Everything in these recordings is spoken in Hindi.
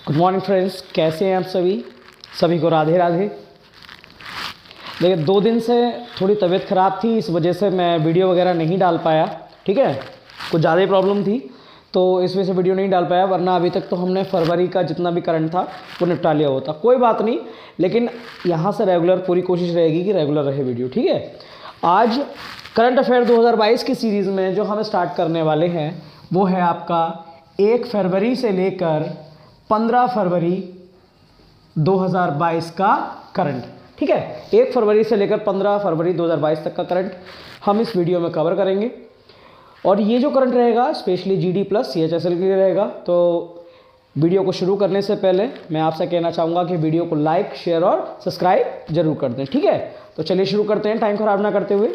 गुड मॉर्निंग फ्रेंड्स, कैसे हैं आप सभी को राधे राधे। देखिए 2 दिन से थोड़ी तबीयत ख़राब थी, इस वजह से मैं वीडियो वगैरह नहीं डाल पाया। ठीक है, कुछ ज़्यादा ही प्रॉब्लम थी तो इस वजह से वीडियो नहीं डाल पाया, वरना अभी तक तो हमने फरवरी का जितना भी करंट था वो निपटा लिया होता। कोई बात नहीं, लेकिन यहाँ से रेगुलर पूरी कोशिश रहेगी कि रेगुलर रहे वीडियो। ठीक है, आज करंट अफेयर 2022 की सीरीज़ में जो हम स्टार्ट करने वाले हैं वो है आपका 1 फरवरी से लेकर 15 फरवरी 2022 का करंट। ठीक है, 1 फरवरी से लेकर 15 फरवरी 2022 तक का करंट हम इस वीडियो में कवर करेंगे। और ये जो करंट रहेगा स्पेशली जीडी प्लस CHSL के लिए रहेगा। तो वीडियो को शुरू करने से पहले मैं आपसे कहना चाहूँगा कि वीडियो को लाइक, शेयर और सब्सक्राइब जरूर कर दें। ठीक है, तो चलिए शुरू करते हैं टाइम खराब ना करते हुए।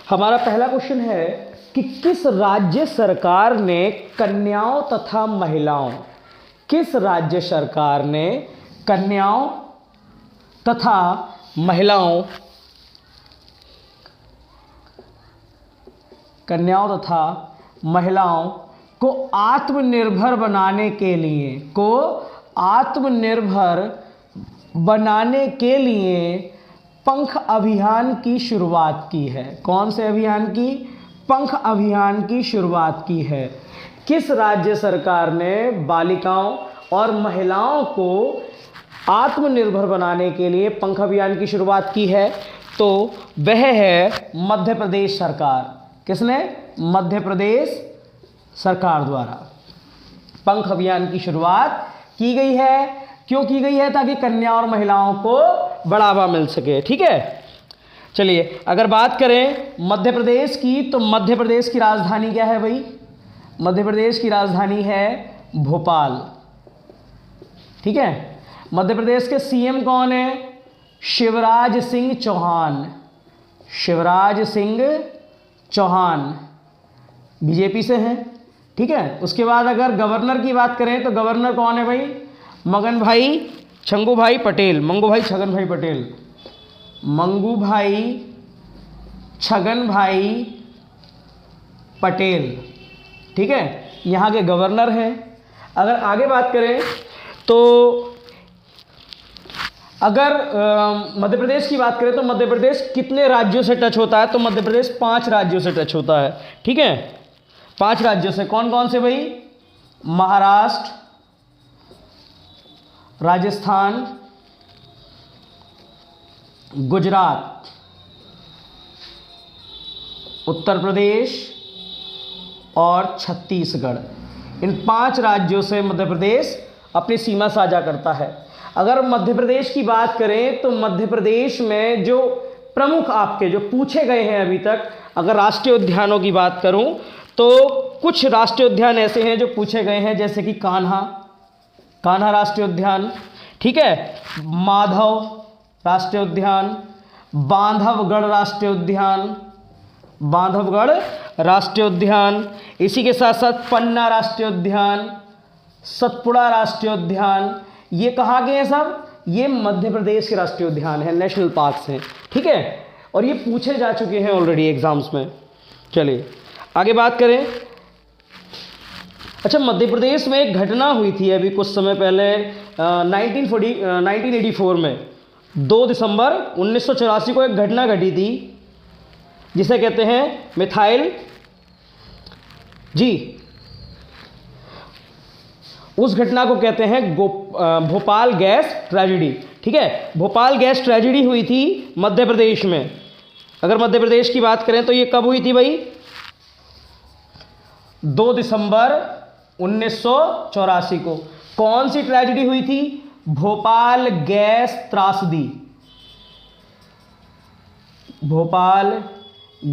हमारा पहला क्वेश्चन है कि किस राज्य सरकार ने कन्याओं तथा महिलाओं किस राज्य सरकार ने कन्याओं तथा महिलाओं को आत्मनिर्भर बनाने के लिए पंख अभियान की शुरुआत की है। कौन से अभियान की? पंख अभियान की शुरुआत की है। किस राज्य सरकार ने बालिकाओं और महिलाओं को आत्मनिर्भर बनाने के लिए पंख अभियान की शुरुआत की है? तो वह है मध्य प्रदेश सरकार। किसने? मध्य प्रदेश सरकार द्वारा पंख अभियान की शुरुआत की गई है। क्यों की गई है? ताकि कन्या और महिलाओं को बढ़ावा मिल सके। ठीक है, चलिए अगर बात करें मध्य प्रदेश की, तो मध्य प्रदेश की राजधानी क्या है भाई? मध्य प्रदेश की राजधानी है भोपाल। ठीक है, मध्य प्रदेश के सीएम कौन है? शिवराज सिंह चौहान। शिवराज सिंह चौहान बीजेपी से हैं। ठीक है, उसके बाद अगर गवर्नर की बात करें तो गवर्नर कौन है भाई? मंगू भाई छगन भाई पटेल। मंगू भाई छगन भाई पटेल। ठीक है, यहाँ के गवर्नर हैं। अगर आगे बात करें तो अगर मध्य प्रदेश की बात करें तो मध्य प्रदेश कितने राज्यों से टच होता है? तो मध्य प्रदेश 5 राज्यों से टच होता है। ठीक है, 5 राज्यों से। कौन कौन से भाई? महाराष्ट्र, राजस्थान, गुजरात, उत्तर प्रदेश और छत्तीसगढ़। इन 5 राज्यों से मध्य प्रदेश अपनी सीमा साझा करता है। अगर मध्य प्रदेश की बात करें तो मध्य प्रदेश में जो प्रमुख आपके जो पूछे गए हैं अभी तक, अगर राष्ट्रीय उद्यानों की बात करूं तो कुछ राष्ट्रीय उद्यान ऐसे हैं जो पूछे गए हैं, जैसे कि कान्हा राष्ट्रीय उद्यान। ठीक है, माधव राष्ट्रीय उद्यान, बांधवगढ़ राष्ट्रीय उद्यान, इसी के साथ साथ पन्ना राष्ट्रीय उद्यान, सतपुड़ा राष्ट्रीय उद्यान। ये कहाँ के हैं सब? ये मध्य प्रदेश के राष्ट्रीय उद्यान हैं, नेशनल पार्क्स हैं। ठीक है, और ये पूछे जा चुके हैं ऑलरेडी एग्जाम्स में। चलिए आगे बात करें। अच्छा, मध्य प्रदेश में एक घटना हुई थी अभी कुछ समय पहले 1984 में 2 दिसंबर 1984 को एक घटना घटी थी जिसे कहते हैं मिथाइल जी। उस घटना को कहते हैं भोपाल गैस ट्रेजेडी। ठीक है, भोपाल गैस ट्रेजेडी हुई थी मध्य प्रदेश में। अगर मध्य प्रदेश की बात करें तो ये कब हुई थी भाई? 2 दिसंबर 1984 को। कौन सी ट्रेजेडी हुई थी? भोपाल गैस त्रासदी। भोपाल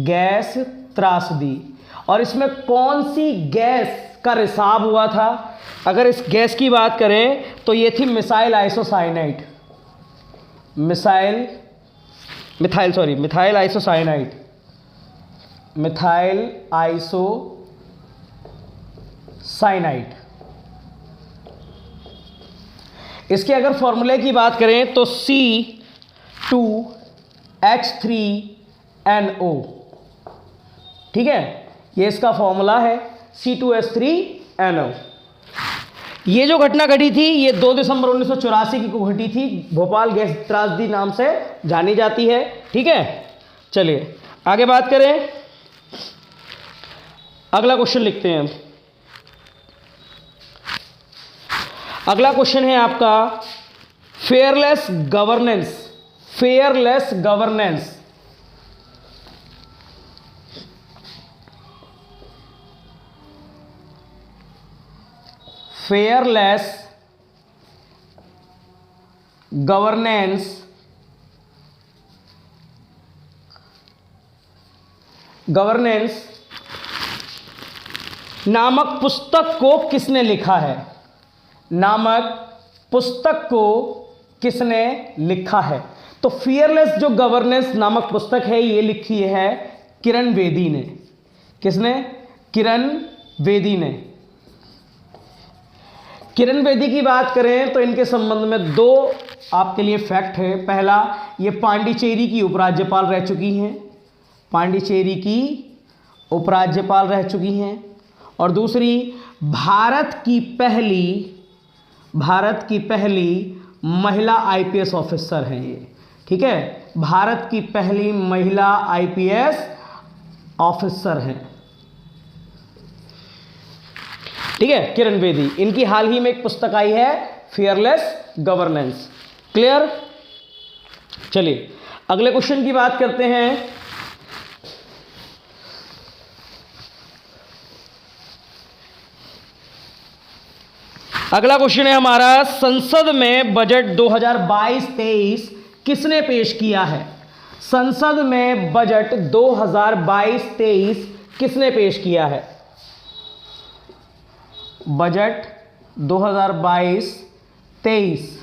गैस त्रासदी। और इसमें कौन सी गैस का रिसाव हुआ था? अगर इस गैस की बात करें तो ये थी मिथाइल आइसोसाइनाइड। इसके अगर फॉर्मूले की बात करें तो C2H3NO। ठीक है, ये इसका फॉर्मूला है C2H3NO। ये जो घटना घटी थी ये 2 दिसंबर 1984 की को घटी थी, भोपाल गैस त्रासदी नाम से जानी जाती है। ठीक है, चलिए आगे बात करें, अगला क्वेश्चन लिखते हैं। अगला क्वेश्चन है आपका fearless governance. Fearless governance, fearless governance नामक पुस्तक को किसने लिखा है? नामक पुस्तक को किसने लिखा है? तो फियरलेस जो गवर्नेंस नामक पुस्तक है ये लिखी है किरण बेदी ने। किसने? किरण बेदी ने। किरण बेदी की बात करें तो इनके संबंध में 2 आपके लिए फैक्ट है। पहला, ये पांडिचेरी की उपराज्यपाल रह चुकी हैं, पांडिचेरी की उपराज्यपाल रह चुकी हैं। और दूसरी, भारत की पहली महिला आईपीएस ऑफिसर हैं ये। ठीक है, भारत की पहली महिला आईपीएस ऑफिसर हैं। ठीक है, किरण बेदी, इनकी हाल ही में एक पुस्तक आई है फियरलेस गवर्नेंस। क्लियर? चलिए अगले क्वेश्चन की बात करते हैं। अगला क्वेश्चन है हमारा, संसद में बजट 2022-23 किसने पेश किया है? संसद में बजट 2022-23 किसने पेश किया है? बजट 2022-23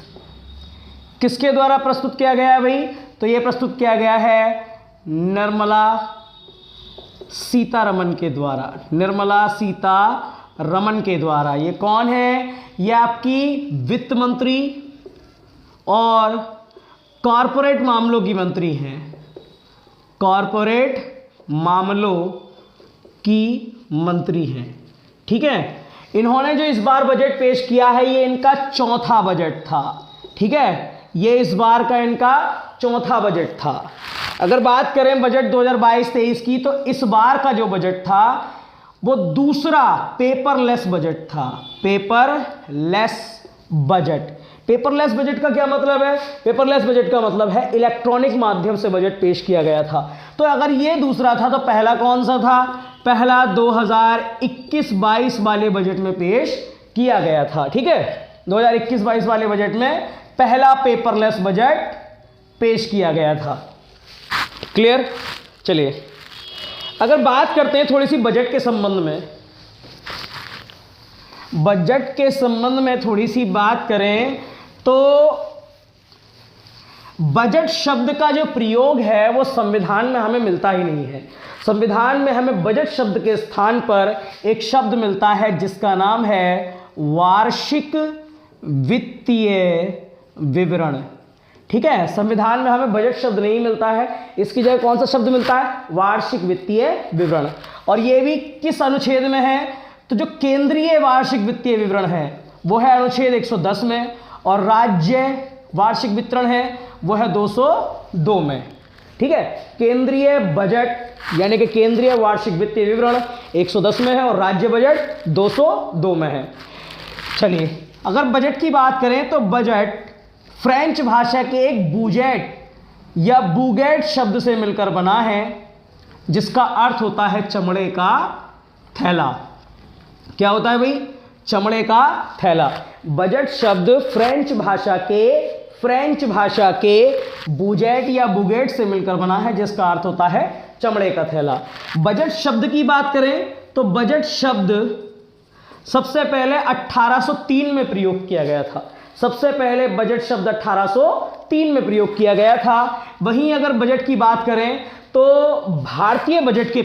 किसके द्वारा प्रस्तुत किया गया है भाई? तो यह प्रस्तुत किया गया है निर्मला सीतारमण के द्वारा। निर्मला सीतारमण के द्वारा। ये कौन है? ये आपकी वित्त मंत्री और कॉरपोरेट मामलों की मंत्री हैं। कॉरपोरेट मामलों की मंत्री हैं। ठीक है, इन्होंने जो इस बार बजट पेश किया है ये इनका चौथा बजट था। ठीक है, ये इस बार का इनका चौथा बजट था। अगर बात करें बजट 2022-23 की तो इस बार का जो बजट था वो दूसरा पेपरलेस बजट था। Paperless budget. पेपरलेस बजट का क्या मतलब है? पेपरलेस बजट का मतलब है इलेक्ट्रॉनिक माध्यम से बजट पेश किया गया था। तो अगर ये दूसरा था तो पहला कौन सा था? पहला 2021-22 वाले बजट में पेश किया गया था। ठीक है, 2021-22 वाले बजट में पहला पेपरलेस बजट पेश किया गया था। क्लियर? चलिए अगर बात करते हैं थोड़ी सी बजट के संबंध में, बजट के संबंध में थोड़ी सी बात करें तो बजट शब्द का जो प्रयोग है वो संविधान में हमें मिलता ही नहीं है। संविधान में हमें बजट शब्द के स्थान पर एक शब्द मिलता है जिसका नाम है वार्षिक वित्तीय विवरण। ठीक है, संविधान में हमें बजट शब्द नहीं मिलता है, इसकी जगह कौन सा शब्द मिलता है? वार्षिक वित्तीय विवरण। और ये भी किस अनुच्छेद में है? तो जो केंद्रीय वार्षिक वित्तीय विवरण है वो है अनुच्छेद 110 में, और राज्य वार्षिक वितरण है वो है 202 में। ठीक है, केंद्रीय बजट यानी कि केंद्रीय वार्षिक वित्तीय विवरण 110 में है और राज्य बजट 202 में है। चलिए अगर बजट की बात करें तो बजट फ्रेंच भाषा के एक बूजेट या बूगेट शब्द से मिलकर बना है जिसका अर्थ होता है चमड़े का थैला। क्या होता है भाई? चमड़े का थैला। बजट शब्द फ्रेंच भाषा के बूजेट या बुगेट से मिलकर बना है जिसका अर्थ होता है चमड़े का थैला। बजट शब्द की बात करें तो बजट शब्द सबसे पहले 1803 में प्रयोग किया गया था। सबसे पहले बजट शब्द 1803 में प्रयोग किया गया था। वहीं अगर बजट की बात करें तो भारतीय बजट के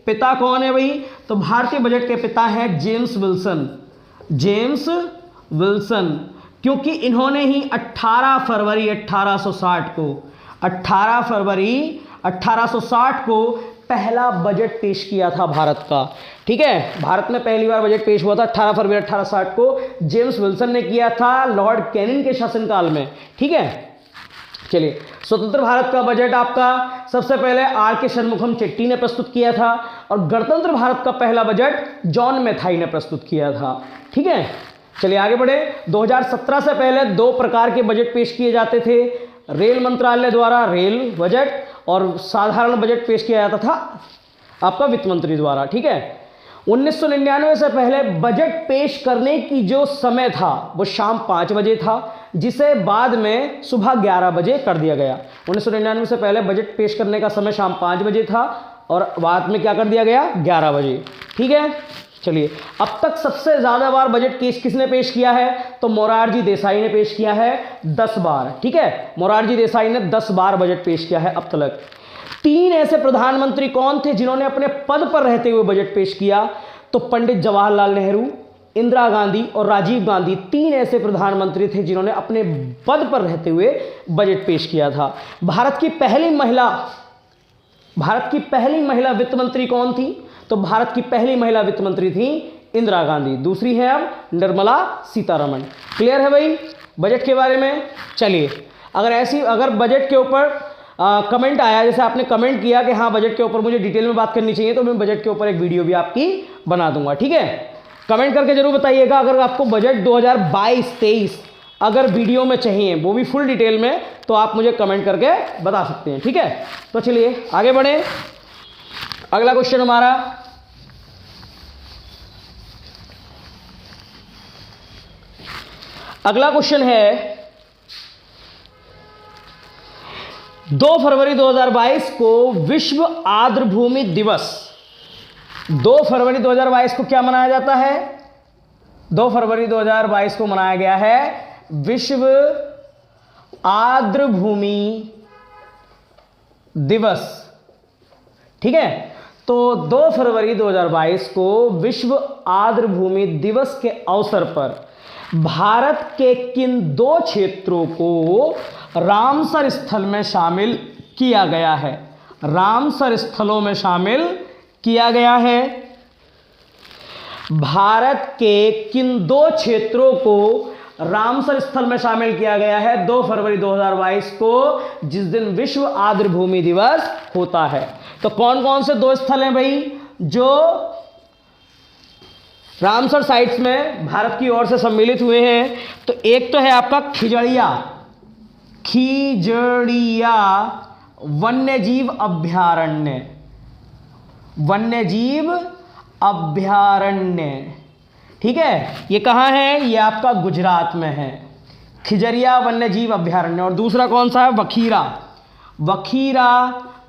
पिता कौन है भाई? तो भारतीय बजट के पिता हैं जेम्स विल्सन, क्योंकि इन्होंने ही 18 फरवरी 1860 को पहला बजट पेश किया था भारत का। ठीक है, भारत में पहली बार बजट पेश हुआ था 18 फरवरी 1860 को, जेम्स विल्सन ने किया था लॉर्ड कैनिंग के शासनकाल में। ठीक है, चलिए, स्वतंत्र भारत का बजट आपका सबसे पहले आर के षणमुखम चेट्टी ने प्रस्तुत किया था, और गणतंत्र भारत का पहला बजट जॉन मैथाई ने प्रस्तुत किया था। ठीक है, चलिए आगे बढ़े। 2017 से पहले दो प्रकार के बजट पेश किए जाते थे, रेल मंत्रालय द्वारा रेल बजट, और साधारण बजट पेश किया जाता था आपका वित्त मंत्री द्वारा। ठीक है, 1999 से पहले बजट पेश करने की जो समय था वो शाम 5 बजे था, जिसे बाद में सुबह 11 बजे कर दिया गया। 1999 से पहले बजट पेश करने का समय शाम 5 बजे था और बाद में क्या कर दिया गया, 11 बजे। ठीक है, चलिए, अब तक सबसे ज़्यादा बार बजट किसने पेश किया है, तो मोरारजी देसाई ने पेश किया है 10 बार। ठीक है, मोरारजी देसाई ने 10 बार बजट पेश किया है अब तक। 3 ऐसे प्रधानमंत्री कौन थे जिन्होंने अपने पद पर रहते हुए बजट पेश किया, तो पंडित जवाहरलाल नेहरू, इंदिरा गांधी और राजीव गांधी 3 ऐसे प्रधानमंत्री थे जिन्होंने अपने पद पर रहते हुए बजट पेश किया था। भारत की पहली महिला वित्त मंत्री कौन थी, तो भारत की पहली महिला वित्त मंत्री थी इंदिरा गांधी। दूसरी है अब निर्मला सीतारमण। क्लियर है भाई बजट के बारे में। चलिए, अगर बजट के ऊपर कमेंट आया, जैसे आपने कमेंट किया कि हाँ बजट के ऊपर मुझे डिटेल में बात करनी चाहिए, तो मैं बजट के ऊपर एक वीडियो भी आपकी बना दूंगा। ठीक है, कमेंट करके जरूर बताइएगा। अगर आपको बजट 2022-23 अगर वीडियो में चाहिए, वो भी फुल डिटेल में, तो आप मुझे कमेंट करके बता सकते हैं। ठीक है, तो चलिए आगे बढ़े। अगला क्वेश्चन हमारा, अगला क्वेश्चन है 2 फरवरी 2022 को विश्व आर्द्रभूमि दिवस। 2 फरवरी 2022 को क्या मनाया जाता है, 2 फरवरी 2022 को मनाया गया है विश्व आर्द्रभूमि दिवस। ठीक है, तो 2 फरवरी 2022 को विश्व आर्द्रभूमि दिवस के अवसर पर भारत के किन 2 क्षेत्रों को रामसर स्थल में शामिल किया गया है, रामसर स्थलों में शामिल किया गया है। भारत के किन 2 क्षेत्रों को रामसर स्थल में शामिल किया गया है 2 फरवरी 2022 को, जिस दिन विश्व आर्द्रभूमि दिवस होता है। तो कौन कौन से 2 स्थल हैं भाई जो रामसर साइट्स में भारत की ओर से सम्मिलित हुए हैं? तो एक तो है आपका खिजड़िया वन्यजीव अभयारण्य, वन्यजीव अभयारण्य। ठीक है, ये कहाँ है, ये आपका गुजरात में है, खिजड़िया वन्यजीव अभयारण्य। और दूसरा कौन सा है, वखीरा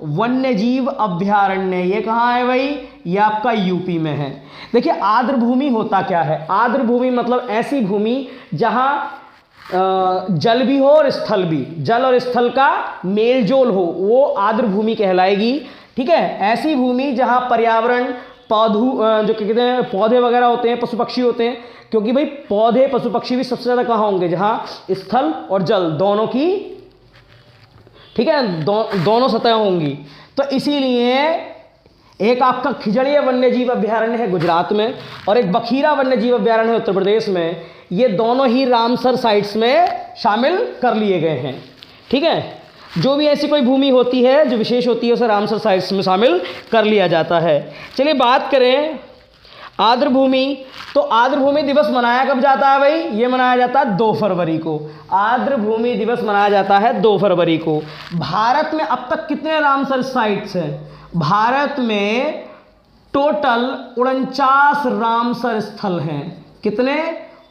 वन्यजीव अभयारण्य। ये कहाँ है भाई, ये आपका यूपी में है। देखिए, आर्द्रभूमि होता क्या है, आर्द्रभूमि मतलब ऐसी भूमि जहाँ जल भी हो और स्थल भी, जल और स्थल का मेलजोल हो, वो आर्द्रभूमि कहलाएगी। ठीक है, ऐसी भूमि जहाँ पर्यावरण जो कहते हैं पौधे वगैरह होते हैं, पशु पक्षी होते हैं, क्योंकि भाई पौधे पशु पक्षी भी सबसे ज़्यादा कहाँ होंगे, जहाँ स्थल और जल दोनों की, ठीक है, दोनों सतह होंगी। तो इसीलिए एक आपका खिजड़िया वन्यजीव अभयारण्य है गुजरात में, और एक बखीरा वन्यजीव अभयारण्य है उत्तर प्रदेश में। ये दोनों ही रामसर साइट्स में शामिल कर लिए गए हैं। ठीक है, जो भी ऐसी कोई भूमि होती है जो विशेष होती है उसे रामसर साइट्स में शामिल कर लिया जाता है। चलिए बात करें आर्द्रभूमि, तो आर्द्रभूमि दिवस मनाया कब जाता है भाई, ये मनाया जाता है 2 फरवरी को। आर्द्रभूमि दिवस मनाया जाता है 2 फरवरी को। भारत में अब तक कितने रामसर साइट्स हैं, भारत में टोटल 49 रामसर स्थल हैं। कितने,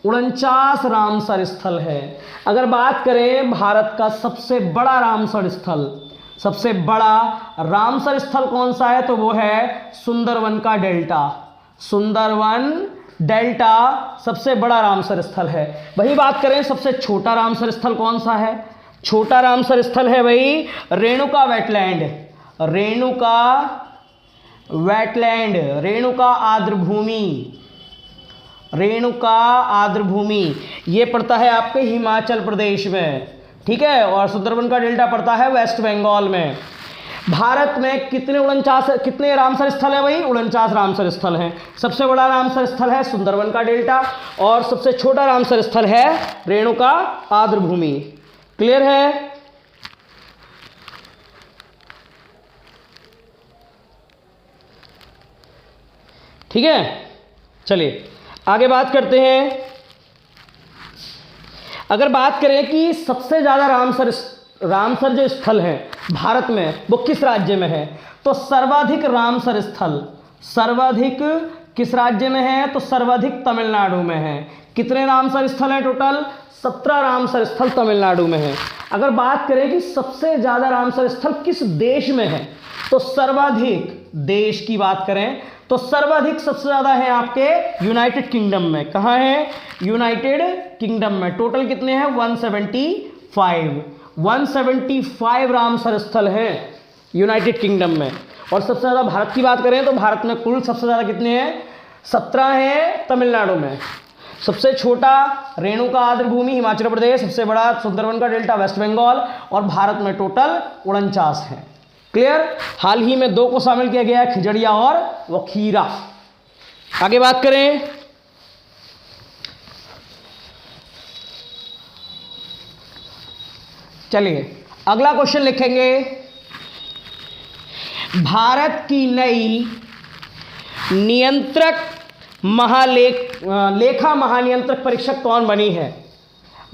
49 रामसर स्थल है। अगर बात करें भारत का सबसे बड़ा रामसर स्थल, सबसे बड़ा रामसर स्थल कौन सा है, तो वो है सुंदरवन का डेल्टा। सुंदरवन डेल्टा सबसे बड़ा रामसर स्थल है। वही बात करें सबसे छोटा रामसर स्थल कौन सा है, छोटा रामसर स्थल है भाई रेणुका वेटलैंड, रेणुका वेटलैंड, रेणुका आर्द्रभूमि, रेणुका आर्द्रभूमि। ये पड़ता है आपके हिमाचल प्रदेश में। ठीक है, और सुंदरवन का डेल्टा पड़ता है वेस्ट बंगाल में। भारत में कितने रामसर स्थल है भाई? 49 रामसर स्थल हैं। सबसे बड़ा रामसर स्थल है सुंदरवन का डेल्टा और सबसे छोटा रामसर स्थल है रेणुका आर्द्र भूमि। क्लियर है? ठीक है, चलिए आगे बात करते हैं। अगर बात करें कि सबसे ज्यादा रामसर जो स्थल है भारत में वो किस राज्य में है, तो सर्वाधिक रामसर स्थल सर्वाधिक किस राज्य में है? तो सर्वाधिक तमिलनाडु में है। कितने रामसर स्थल हैं टोटल? 17 रामसर स्थल तमिलनाडु में है। अगर बात करें कि सबसे ज्यादा रामसर स्थल किस देश में है, तो सर्वाधिक देश की बात करें तो सर्वाधिक सबसे ज्यादा है आपके यूनाइटेड किंगडम में। कहां है? यूनाइटेड किंगडम में। टोटल कितने हैं? 175 रामसर स्थल हैं यूनाइटेड किंगडम में। और सबसे ज्यादा भारत की बात करें तो भारत में कुल सबसे ज्यादा कितने हैं? 17 हैं तमिलनाडु में। सबसे छोटा रेणुका आर्द्र भूमि हिमाचल प्रदेश, सबसे बड़ा सुंदरवन का डेल्टा वेस्ट बंगाल, और भारत में टोटल 49 है। क्लियर? हाल ही में 2 को शामिल किया गया है, खिजड़िया और वखीरा। आगे बात करें, चलिए अगला क्वेश्चन लिखेंगे। भारत की नई लेखा महानियंत्रक परीक्षक कौन बनी है?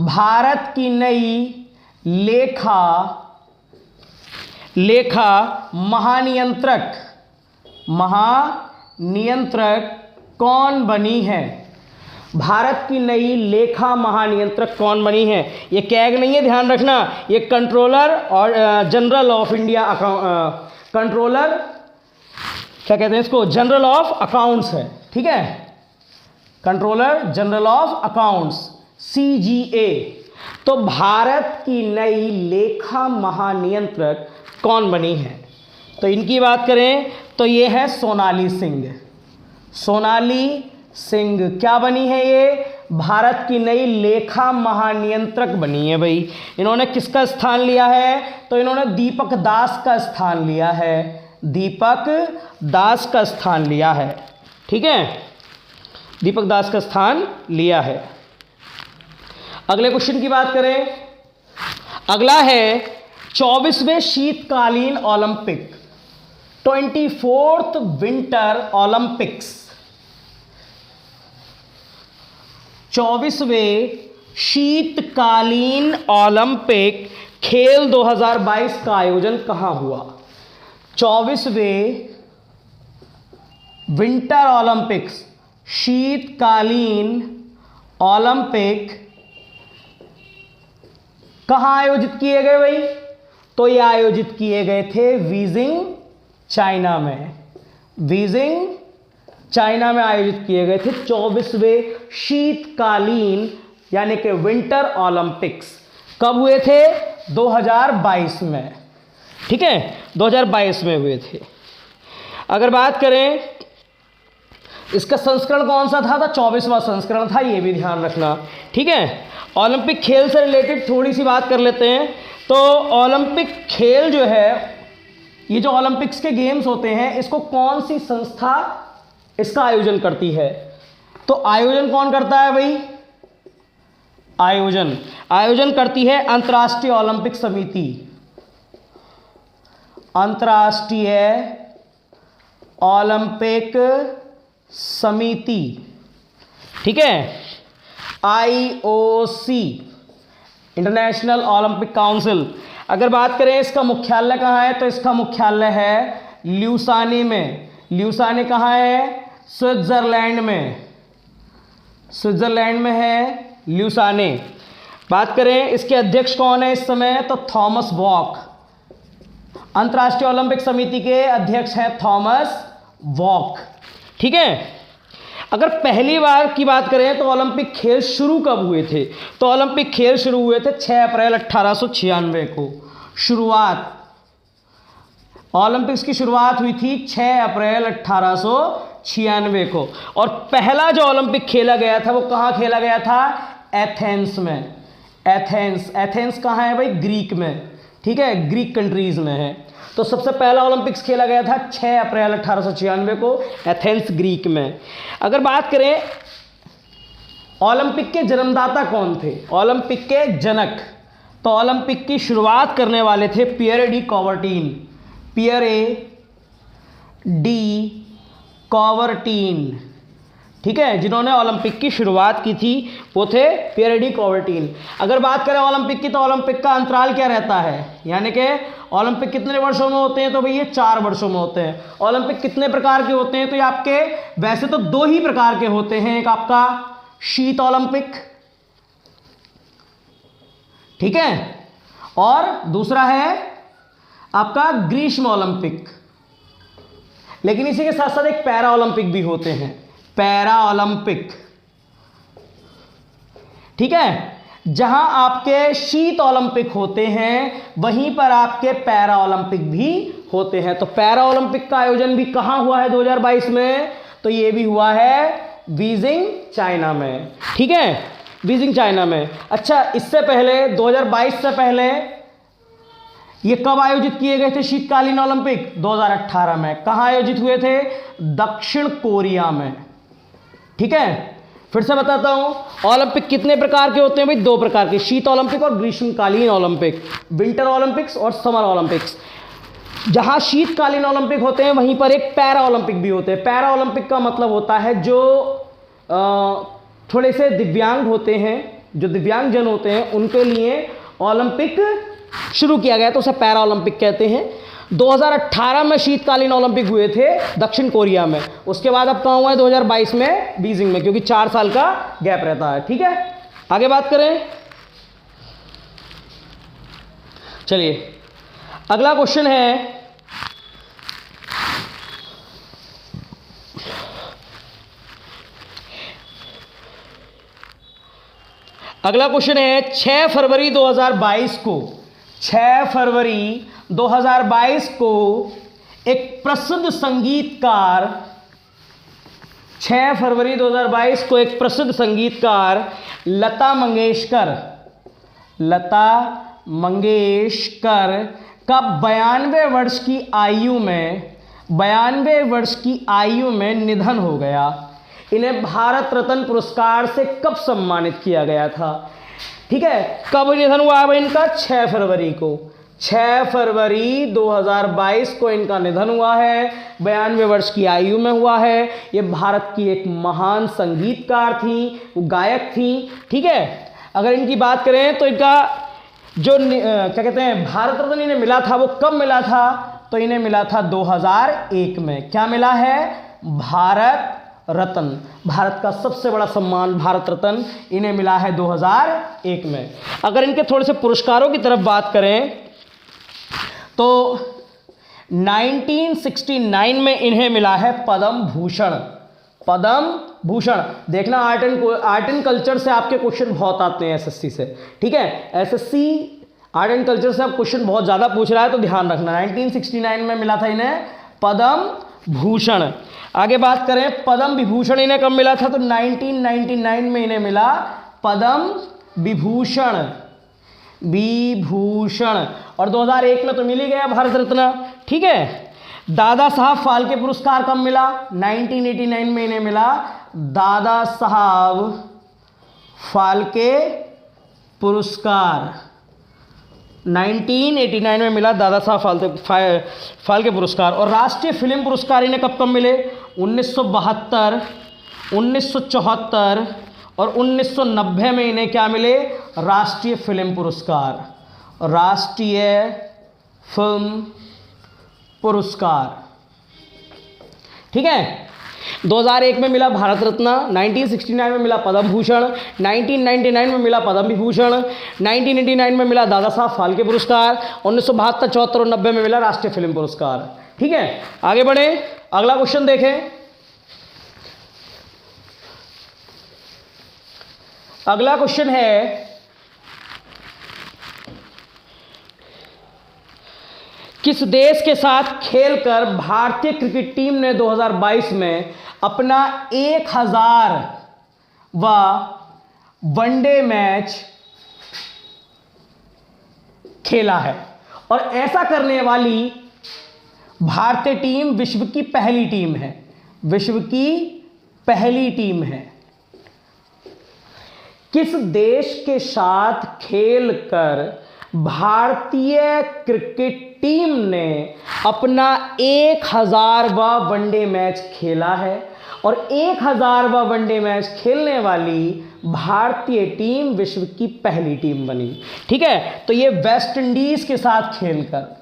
भारत की नई लेखा महानियंत्रक कौन बनी है? भारत की नई लेखा महानियंत्रक कौन बनी है? ये कैग नहीं है, ध्यान रखना, ये कंट्रोलर और जनरल ऑफ इंडिया कंट्रोलर क्या कहते हैं इसको? जनरल ऑफ अकाउंट्स है। ठीक है, controller general of accounts CGA। तो भारत की नई लेखा महानियंत्रक कौन बनी है? तो इनकी बात करें तो ये है सोनाली सिंह। सोनाली सिंह क्या बनी है? ये भारत की नई लेखा महानियंत्रक बनी है भाई। इन्होंने किसका स्थान लिया है? तो इन्होंने दीपक दास का स्थान लिया है। दीपक दास का स्थान लिया है। ठीक है, दीपक दास का स्थान लिया है। अगले क्वेश्चन की बात करें, अगला है 24वें शीतकालीन ओलंपिक, 24th विंटर ओलंपिक्स। 24वें शीतकालीन ओलंपिक खेल 2022 का आयोजन कहां हुआ? 24वें विंटर ओलंपिक्स शीतकालीन ओलंपिक कहां आयोजित किए गए भाई? तो ये आयोजित किए गए थे बीजिंग चाइना में। बीजिंग चाइना में आयोजित किए गए थे 24वें शीतकालीन यानी कि विंटर ओलंपिक्स। कब हुए थे? 2022 में। ठीक है, 2022 में हुए थे। अगर बात करें इसका संस्करण कौन सा था? तो 24वां संस्करण था, ये भी ध्यान रखना। ठीक है, ओलंपिक खेल से रिलेटेड थोड़ी सी बात कर लेते हैं। तो ओलंपिक खेल जो है, ये जो ओलंपिक्स के गेम्स होते हैं, इसको कौन सी संस्था इसका आयोजन करती है? तो आयोजन कौन करता है भाई? आयोजन करती है अंतर्राष्ट्रीय ओलंपिक समिति। अंतर्राष्ट्रीय ओलंपिक समिति। ठीक है, IOC, इंटरनेशनल ओलंपिक काउंसिल। अगर बात करें इसका मुख्यालय कहाँ है? तो इसका मुख्यालय है ल्यूसाने में। ल्यूसाने कहाँ है? स्विट्जरलैंड में। स्विट्जरलैंड में है ल्यूसाने। बात करें इसके अध्यक्ष कौन है इस समय? तो थॉमस बॉक। अंतर्राष्ट्रीय ओलंपिक समिति के अध्यक्ष हैं थॉमस बॉक। ठीक है, अगर पहली बार की बात करें तो ओलंपिक खेल शुरू कब हुए थे? तो ओलंपिक खेल शुरू हुए थे 6 अप्रैल 1896 को। शुरुआत ओलंपिक्स की शुरुआत हुई थी 6 अप्रैल 1896 को। और पहला जो ओलंपिक खेला गया था वो कहाँ खेला गया था? एथेंस में। एथेंस कहाँ है भाई? ग्रीक में। ठीक है, ग्रीक कंट्रीज में है। तो सबसे पहला ओलंपिक्स खेला गया था 6 अप्रैल 1896 को एथेंस ग्रीक में। अगर बात करें ओलंपिक के जन्मदाता कौन थे, ओलंपिक के जनक, तो ओलंपिक की शुरुआत करने वाले थे पियर डी कॉवर्टीन। पियर डी कॉवर्टीन, ठीक है, जिन्होंने ओलंपिक की शुरुआत की थी वो थे पियर डी कॉवर्टीन। अगर बात करें ओलंपिक की, तो ओलंपिक का अंतराल क्या रहता है, यानी कि ओलंपिक कितने वर्षों में होते हैं, तो भैया 4 वर्षों में होते हैं। ओलंपिक कितने प्रकार के होते हैं, तो ये आपके वैसे तो 2 ही प्रकार के होते हैं, एक आपका शीत ओलंपिक, ठीक है, और दूसरा है आपका ग्रीष्म ओलंपिक। लेकिन इसी के साथ साथ एक पैरा ओलंपिक भी होते हैं, पैरा ओलंपिक, ठीक है। जहां आपके शीत ओलंपिक होते हैं वहीं पर आपके पैरा ओलंपिक भी होते हैं। तो पैरा ओलंपिक का आयोजन भी कहां हुआ है 2022 में, तो ये भी हुआ है बीजिंग चाइना में, ठीक है, बीजिंग चाइना में। अच्छा, इससे पहले 2022 से पहले ये कब आयोजित किए गए थे शीतकालीन ओलंपिक, 2018 में। कहां आयोजित हुए थे, दक्षिण कोरिया में, ठीक है। फिर से बताता हूं, ओलंपिक कितने प्रकार के होते हैं भाई, 2 प्रकार के, शीत ओलंपिक और ग्रीष्मकालीन ओलंपिक, विंटर ओलंपिक्स और समर ओलंपिक्स। जहां शीतकालीन ओलंपिक होते हैं वहीं पर एक पैरा ओलंपिक भी होते हैं। पैरा ओलंपिक का मतलब होता है जो थोड़े से दिव्यांग होते हैं, जो दिव्यांगजन होते हैं, उनके लिए ओलंपिक शुरू किया गया तो उसे पैरा ओलंपिक कहते हैं। 2018 में शीतकालीन ओलंपिक हुए थे दक्षिण कोरिया में, उसके बाद अब कहाँ हुआ है 2022 में बीजिंग में, क्योंकि 4 साल का गैप रहता है, ठीक है। आगे बात करें, चलिए अगला क्वेश्चन है, अगला क्वेश्चन है 6 फरवरी 2022 को, 6 फरवरी 2022 को एक प्रसिद्ध संगीतकार, 6 फरवरी 2022 को एक प्रसिद्ध संगीतकार लता मंगेशकर, लता मंगेशकर का 92 वर्ष की आयु में, 92 वर्ष की आयु में निधन हो गया। इन्हें भारत रत्न पुरस्कार से कब सम्मानित किया गया था, ठीक है। कब निधन हुआ है इनका, 6 फरवरी को, 6 फरवरी 2022 को इनका निधन हुआ है, 92 वर्ष की आयु में हुआ है। ये भारत की एक महान संगीतकार थी, वो गायक थी, ठीक है। अगर इनकी बात करें तो इनका जो क्या कहते हैं भारत रत्न इन्हें मिला था वो कब मिला था, तो इन्हें मिला था 2001 में। क्या मिला है, भारत रत्न, भारत का सबसे बड़ा सम्मान भारत रत्न इन्हें मिला है 2001 में। अगर इनके थोड़े से पुरस्कारों की तरफ बात करें तो 1969 में इन्हें मिला है पद्म भूषण, पद्म भूषण। देखना आर्ट एंड कल्चर से आपके क्वेश्चन बहुत आते हैं एसएससी से, ठीक है। एसएससी आर्ट एंड कल्चर से आप क्वेश्चन बहुत ज़्यादा पूछ रहा है तो ध्यान रखना। 1969 में मिला था इन्हें पद्म भूषण। आगे बात करें पद्म विभूषण इन्हें कब मिला था, तो 1999 में इन्हें मिला पद्म विभूषण, विभूषण। और 2001 में तो मिल ही गया भारत रत्न, ठीक है। दादा साहब फाल्के पुरस्कार कब मिला, 1989 में इन्हें मिला दादा साहब फाल्के पुरस्कार, 1989 में मिला दादा साहब फाल्के पुरस्कार। और राष्ट्रीय फिल्म पुरस्कार इन्हें कब कब मिले, 1972, 1974 और 1990 में इन्हें क्या मिले, राष्ट्रीय फिल्म पुरस्कार, राष्ट्रीय फिल्म पुरस्कार, ठीक है। 2001 में मिला भारत रत्न, 1969 में मिला पद्म भूषण, 1999 में मिला पद्म विभूषण, 1989 में मिला दादा साहब फाल्के पुरस्कार, 1972, 74 और 90 में मिला राष्ट्रीय फिल्म पुरस्कार, ठीक है। आगे बढ़े, अगला क्वेश्चन देखें। अगला क्वेश्चन है किस देश के साथ खेलकर भारतीय क्रिकेट टीम ने 2022 में अपना 1000वां वनडे मैच खेला है। और ऐसा करने वाली भारतीय टीम विश्व की पहली टीम है, विश्व की पहली टीम है। किस देश के साथ खेलकर भारतीय क्रिकेट टीम ने अपना 1000वां वनडे मैच खेला है? और 1000वां वनडे मैच खेलने वाली भारतीय टीम विश्व की पहली टीम बनी। ठीक है, तो ये वेस्ट इंडीज के साथ खेलकर,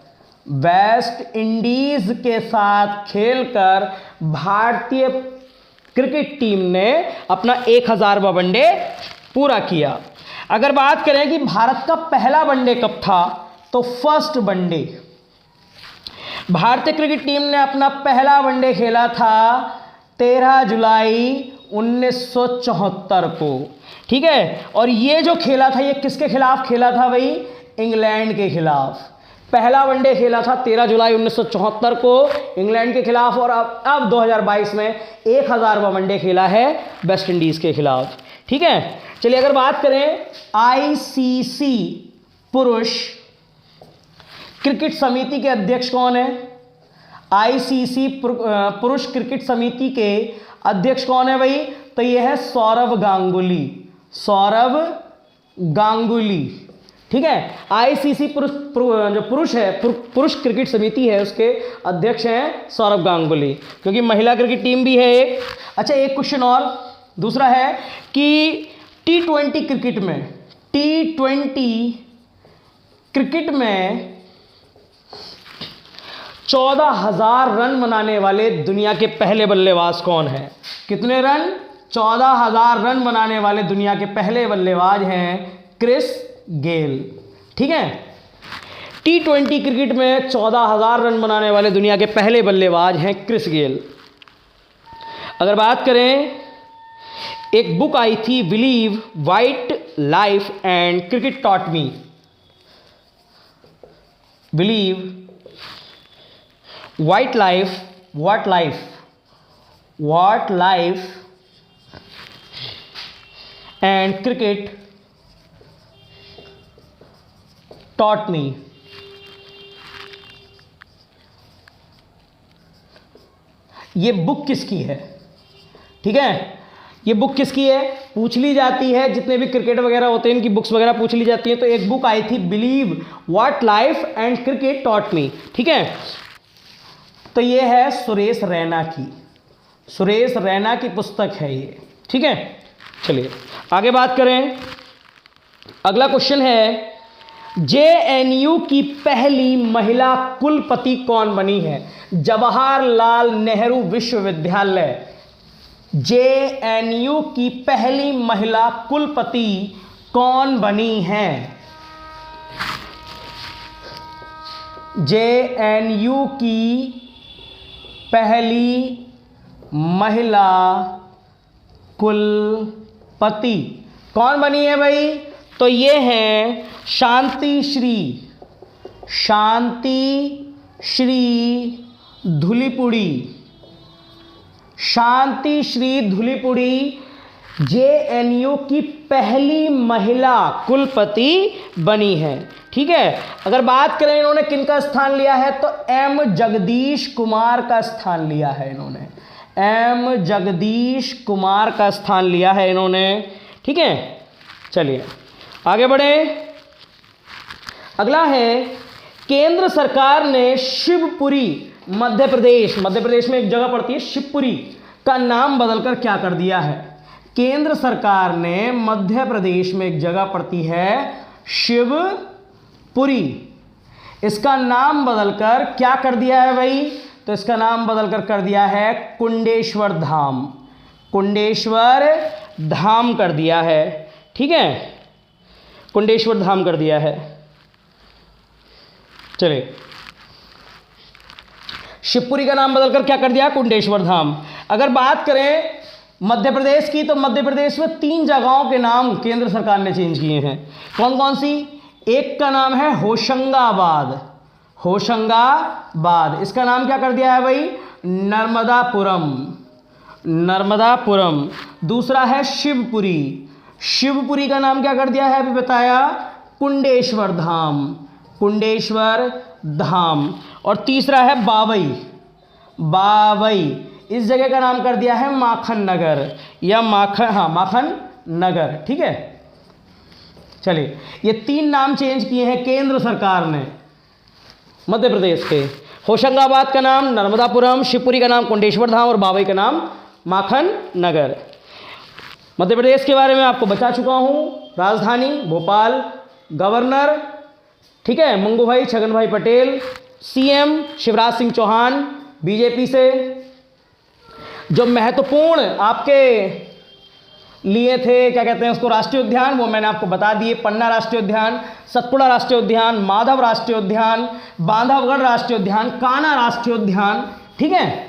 वेस्ट इंडीज के साथ खेलकर भारतीय क्रिकेट टीम ने अपना 1000वां वनडे पूरा किया। अगर बात करें कि भारत का पहला वनडे कब था, तो फर्स्ट वनडे, भारतीय क्रिकेट टीम ने अपना पहला वनडे खेला था 13 जुलाई 1974 को। ठीक है, और ये जो खेला था ये किसके खिलाफ खेला था भाई? इंग्लैंड के खिलाफ। पहला वनडे खेला था 13 जुलाई 1974 को इंग्लैंड के खिलाफ, और अब 2022 में 1000वां वनडे खेला है वेस्ट इंडीज के खिलाफ। ठीक है, चलिए अगर बात करें आईसीसी पुरुष क्रिकेट समिति के अध्यक्ष कौन है? आईसीसी पुरुष क्रिकेट समिति के अध्यक्ष कौन है भाई? तो ये है सौरव गांगुली, सौरव गांगुली। ठीक है, आईसीसी पुरुष क्रिकेट समिति है उसके अध्यक्ष हैं सौरव गांगुली, क्योंकि महिला क्रिकेट टीम भी है एक। अच्छा, एक क्वेश्चन और दूसरा है कि T20 क्रिकेट में, T20 क्रिकेट में 14,000 रन बनाने वाले दुनिया के पहले बल्लेबाज कौन है? कितने रन? 14,000 रन बनाने वाले दुनिया के पहले बल्लेबाज हैं क्रिस गेल। ठीक है, T20 क्रिकेट में 14,000 रन बनाने वाले दुनिया के पहले बल्लेबाज हैं क्रिस गेल। अगर बात करें, एक बुक आई थी believe white life and cricket taught me, believe white life, what life and cricket taught me. ये बुक किसकी है? ठीक है, ये बुक किसकी है पूछ ली जाती है, जितने भी क्रिकेट वगैरह होते हैं इनकी बुक्स वगैरह पूछ ली जाती हैं। तो एक बुक आई थी believe what life and cricket taught me. ठीक है, तो ये है सुरेश रैना की, सुरेश रैना की पुस्तक है ये। ठीक है, चलिए आगे बात करें। अगला क्वेश्चन है, जेएनयू की पहली महिला कुलपति कौन बनी है? जवाहरलाल नेहरू विश्वविद्यालय, जेएनयू की पहली महिला कुलपति कौन बनी है? जेएनयू की पहली महिला कुलपति कौन बनी है भाई? तो ये है शांति श्री धुलीपुड़ी, शांति श्री धुलीपुड़ी जेएनयू की पहली महिला कुलपति बनी है। ठीक है, अगर बात करें इन्होंने किनका स्थान लिया है, तो एम जगदीश कुमार का स्थान लिया है इन्होंने, एम जगदीश कुमार का स्थान लिया है इन्होंने। ठीक है, चलिए आगे बढ़े। अगला है, केंद्र सरकार ने शिवपुरी मध्य प्रदेश में एक जगह पड़ती है शिवपुरी, का नाम बदलकर क्या कर दिया है? केंद्र सरकार ने मध्य प्रदेश में एक जगह पड़ती है शिवपुरी, इसका नाम बदलकर क्या कर दिया है भाई? तो इसका नाम बदलकर कर दिया है कुंडेश्वर धाम, कुंडेश्वर धाम कर दिया है। ठीक है, कुंडेश्वर धाम कर दिया है। चलिए, शिवपुरी का नाम बदलकर क्या कर दिया? कुंडेश्वर धाम। अगर बात करें मध्य प्रदेश की, तो मध्य प्रदेश में 3 जगहों के नाम केंद्र सरकार ने चेंज किए हैं। कौन कौन सी? एक का नाम है होशंगाबाद, होशंगाबाद, इसका नाम क्या कर दिया है भाई? नर्मदापुरम, नर्मदापुरम। दूसरा है शिवपुरी, शिवपुरी का नाम क्या कर दिया है अभी बताया? कुंडेश्वर धाम, कुंडेश्वर धाम। और तीसरा है बावई। बावई, इस जगह का नाम कर दिया है माखन नगर या माखन नगर। ठीक है, चलिए ये 3 नाम चेंज किए हैं केंद्र सरकार ने मध्य प्रदेश के। होशंगाबाद का नाम नर्मदापुरम, शिवपुरी का नाम कुंडेश्वर धाम और बावई का नाम माखन नगर। मध्य प्रदेश के बारे में आपको बता चुका हूँ। राजधानी भोपाल, गवर्नर ठीक है मंगूभाई छगन भाई पटेल, सीएम शिवराज सिंह चौहान बीजेपी से। जो महत्वपूर्ण आपके लिए थे क्या कहते हैं उसको राष्ट्रीय उद्यान, वो मैंने आपको बता दिए। पन्ना राष्ट्रीय उद्यान, सतपुड़ा राष्ट्रीय उद्यान, माधव राष्ट्रीय उद्यान, बांधवगढ़ राष्ट्रीय उद्यान, कान्हा राष्ट्रीय उद्यान। ठीक है,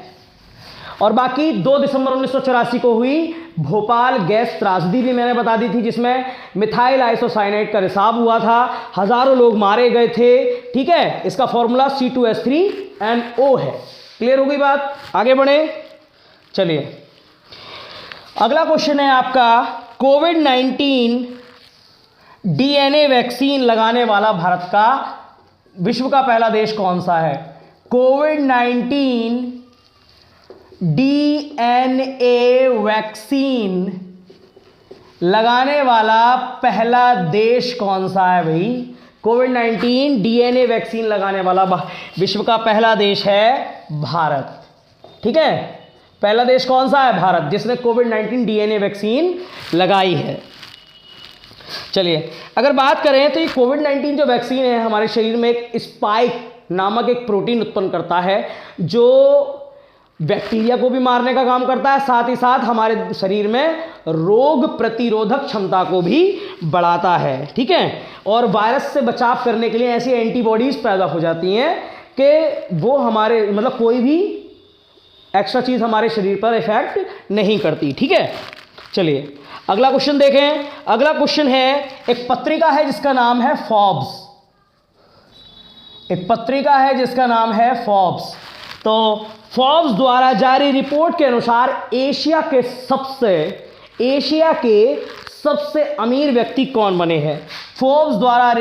और बाकी 2 दिसंबर 1984 को हुई भोपाल गैस त्रासदी भी मैंने बता दी थी, जिसमें मिथाइल आइसोसाइनेट का रिसाव हुआ था, हजारों लोग मारे गए थे। ठीक है, इसका फॉर्मूला C2H3NO है। क्लियर हो गई बात, आगे बढ़े। चलिए अगला क्वेश्चन है आपका, कोविड-19 डीएनए वैक्सीन लगाने वाला भारत का विश्व का पहला देश कौन सा है? कोविड-19 डीएनए वैक्सीन लगाने वाला पहला देश कौन सा है भाई? कोविड-19 डीएनए वैक्सीन लगाने वाला विश्व का पहला देश है भारत। ठीक है, पहला देश कौन सा है? भारत, जिसने कोविड-19 डीएनए वैक्सीन लगाई है। चलिए अगर बात करें तो ये कोविड-19 जो वैक्सीन है हमारे शरीर में एक स्पाइक नामक एक प्रोटीन उत्पन्न करता है, जो बैक्टीरिया को भी मारने का काम करता है, साथ ही साथ हमारे शरीर में रोग प्रतिरोधक क्षमता को भी बढ़ाता है। ठीक है, और वायरस से बचाव करने के लिए ऐसी एंटीबॉडीज पैदा हो जाती हैं कि वो हमारे मतलब कोई भी एक्स्ट्रा चीज़ हमारे शरीर पर इफेक्ट नहीं करती। ठीक है, चलिए अगला क्वेश्चन देखें। अगला क्वेश्चन है, एक पत्रिका है जिसका नाम है फोर्ब्स। एक पत्रिका है जिसका नाम है फोर्ब्स। तो फोर्ब्स द्वारा जारी रिपोर्ट के अनुसार एशिया के सबसे अमीर व्यक्ति कौन बने हैं? फोर्ब्स द्वारा